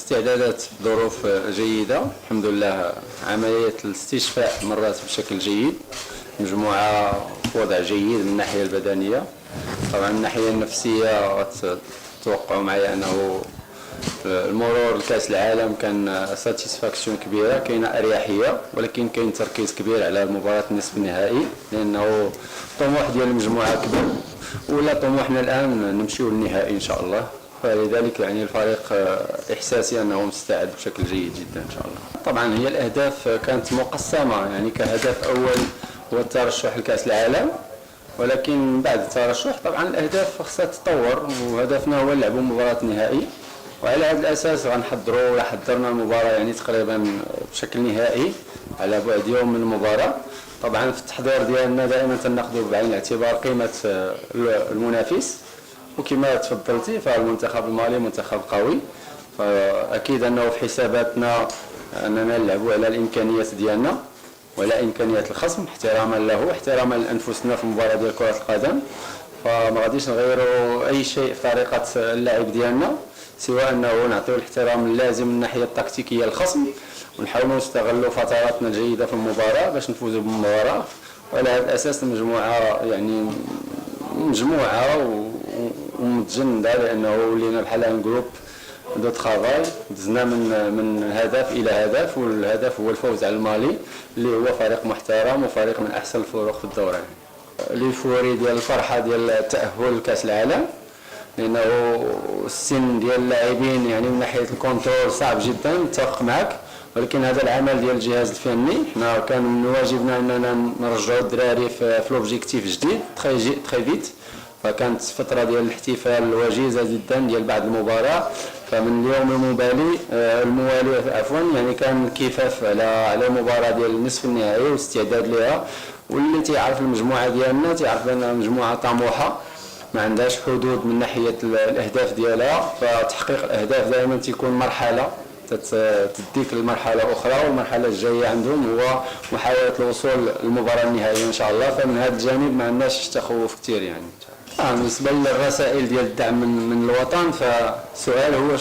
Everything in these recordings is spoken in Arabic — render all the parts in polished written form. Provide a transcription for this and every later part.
استعدادات ظروف جيدة الحمد لله. عملية الاستشفاء مرت بشكل جيد، مجموعة في وضع جيد من الناحية البدنية. طبعا من الناحية النفسية توقعوا معي أنه المرور لكأس العالم كان ساتيسفاكسيون كبيرة، كاينة أريحية، ولكن كاين تركيز كبير على مباراة النصف النهائي، لأنه طموح ديال المجموعة كبير ولا طموحنا الآن نمشيو للنهائي إن شاء الله. فلذلك يعني الفريق إحساسي أنه مستعد بشكل جيد جدا إن شاء الله. طبعا هي الأهداف كانت مقسمة، يعني كهدف أول هو الترشح لكأس العالم، ولكن بعد الترشح طبعا الأهداف خصها تتطور، وهدفنا هو نلعبوا مباراة نهائي، وعلى هذا الأساس غنحضروا ولا حضرنا المباراة يعني تقريبا بشكل نهائي على بعد يوم من المباراة. طبعا في التحضير ديالنا دائما تناخذوا بعين الاعتبار قيمة المنافس، وكما تفضلتي فالمنتخب المالي منتخب قوي، فأكيد أنه في حساباتنا أننا نلعبوا على الإمكانيات ديالنا ولا إمكانيات الخصم، احتراما له واحتراما لأنفسنا في المباراة ديال كرة القدم. فما غاديش نغيروا أي شيء في طريقة اللعب ديالنا، سواء أنه نعطيو الاحترام اللازم من الناحية التكتيكية للخصم، ونحاولوا نستغلوا فتراتنا الجيدة في المباراة باش نفوزوا بالمباراة. وعلى هذا الأساس المجموعة يعني مجموعة ومتجندة، لأنه ولينا بحال ان جروب دو ترافاي، دزنا من هدف إلى هدف، والهدف هو الفوز على المالي اللي هو فريق محترم وفريق من أحسن الفرق في الدورة. ليفوري ديال الفرحة ديال التأهل لكأس العالم، لأنه السن ديال اللاعبين يعني من ناحية الكونترول صعب جدا، نتفق معك، ولكن هذا العمل ديال الجهاز الفني حنا كان من واجبنا أننا نرجعوا الدراري في لوبجيكتيف جديد تري فيت. فكانت فترة ديال الاحتفال وجيزة جدا ديال بعد المباراة، فمن اليوم الموالي عفوا يعني كان كفاف على المباراة ديال النصف النهائي والاستعداد لها. واللي تيعرف المجموعة ديالنا تيعرف بأنها مجموعة طموحة ما عندهاش حدود من ناحية الأهداف ديالها، فتحقيق الأهداف دائما تيكون مرحلة تديك لمرحلة أخرى، والمرحلة الجاية عندهم هو محاولة الوصول للمباراة النهائية إن شاء الله. فمن هذا الجانب ما عندناش تخوف كثير يعني. بالنسبة للرسائل ديال الدعم من الوطن، فالسؤال هو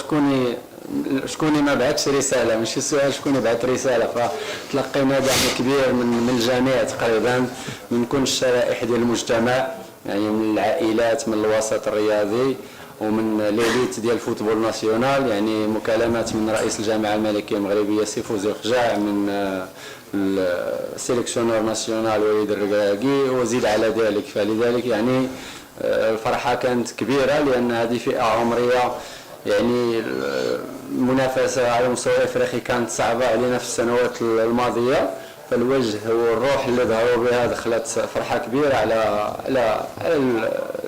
شكون ما بعثش رسالة، ماشي السؤال شكون يبعث رسالة. فتلقينا دعم كبير من الجميع تقريبا، من كل الشرائح ديال المجتمع، يعني من العائلات، من الوسط الرياضي، ومن ليليت ديال الفوتبول ناسيونال، يعني مكالمات من رئيس الجامعة الملكية المغربية سي فوزي الخجاع، من السيليكسيونور ناسيونال وليد الركراكي، وزيد على ذلك. فلذلك يعني الفرحة كانت كبيرة، لأن هذه فئة عمرية يعني المنافسة على المستوى الأفريقي كانت صعبة علينا في السنوات الماضية، فالوجه والروح اللي ظهروا بها دخلت فرحة كبيرة على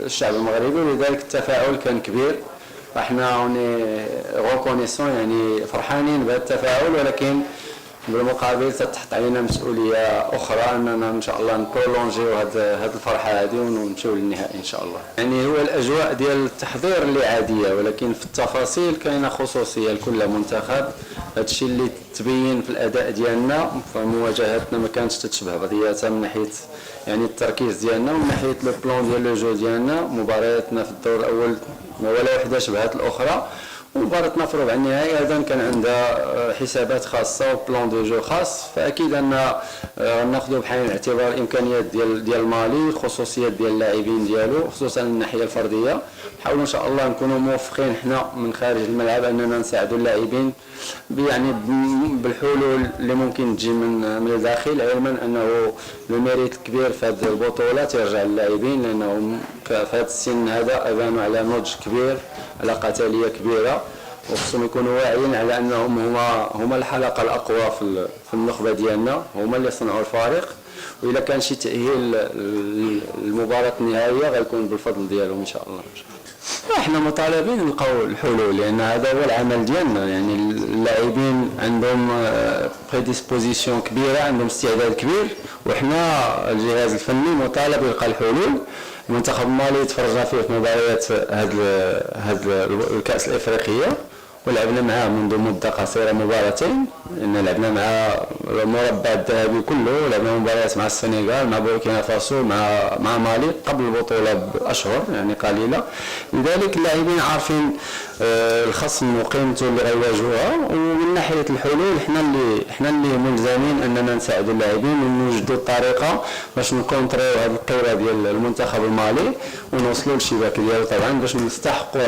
الشعب المغربي، ولذلك التفاعل كان كبير. فاحنا غوكونيسون يعني فرحانين بهذا التفاعل، ولكن بالمقابل تتحط علينا مسؤولية أخرى أننا إن شاء الله نبرولونجيو هذه الفرحة هذه ونمشيو للنهائي إن شاء الله. يعني هو الأجواء ديال التحضير اللي عادية، ولكن في التفاصيل كاينة خصوصية لكل منتخب. هادشي اللي تبين في الأداء ديالنا، فمواجهاتنا ما كانتش تتشبه بعضياتها من ناحية يعني التركيز ديالنا، ومن ناحية لو بلون ديال لو جو ديالنا. مبارياتنا في الدور الأول ولا وحدة شبهت الأخرى، ومباراتنا في ربع النهائي ايضا كان عندها حسابات خاصه وبلان دو جو خاص. فاكيد ان ناخذوا بعين الاعتبار الامكانيات ديال المالي، الخصوصيات ديال اللاعبين ديالو، خصوصا الناحيه الفرديه. نحاولوا ان شاء الله نكونوا موفقين حنا من خارج الملعب اننا نساعدوا اللاعبين يعني بالحلول اللي ممكن تجي من الداخل، علما انه لو ميريت الكبير في هذه البطوله ترجع للاعبين، لانهم في هذا السن هذا ابانوا على نضج كبير، على قتاليه كبيره، وخصهم يكونوا واعيين على انهم هما الحلقه الاقوى في النخبه ديالنا، هما اللي صنعوا الفريق. واذا كان شي تاهيل المباراه النهائيه غيكون بالفضل ديالهم ان شاء الله. احنا مطالبين نلقاو الحلول، لان هذا هو العمل ديالنا. يعني اللاعبين عندهم بريديسبوزيسيون كبيره، عندهم استعداد كبير، وحنا الجهاز الفني مطالب يلقى الحلول. المنتخب المالي تفرجنا فيه في مباريات هاد الكأس الإفريقية، ولعبنا معاه منذ مدة قصيرة مباراتين، لأن لعبنا مع المربع الذهبي كله، لعبنا مباريات مع السنغال، مع بوركينا فاسو، مع مالي قبل البطولة بأشهر يعني قليلة. لذلك اللاعبين عارفين الخصم وقيمته اللي غيواجهوها، ومن ناحيه الحلول حنا اللي ملزمين اننا نساعدوا اللاعبين ونوجدوا الطريقه باش نكونتريو هذه الثوره ديال المنتخب المالي ونوصلوا للشباك ديالو طبعا باش نستحقوا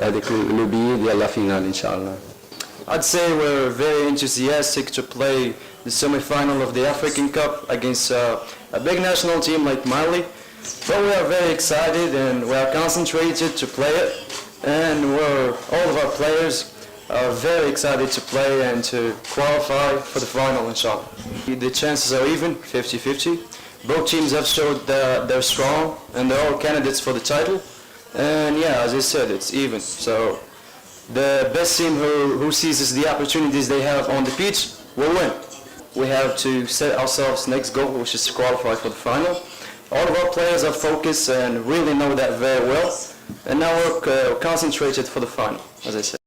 هذيك لو بيي ديال لا فينال ان شاء الله. I'd say we're very enthusiastic to play the semi-final of the African Cup against a big national team like Mali. But we are very excited and we are concentrated to play it. And all of our players are very excited to play and to qualify for the final, inshallah. The chances are even, 50-50. Both teams have showed that they're strong and they're all candidates for the title. And yeah, as I said, it's even. So the best team who seizes the opportunities they have on the pitch will win. We have to set ourselves next goal, which is to qualify for the final. All of our players are focused and really know that very well. And now we're concentrated for the final, as I said.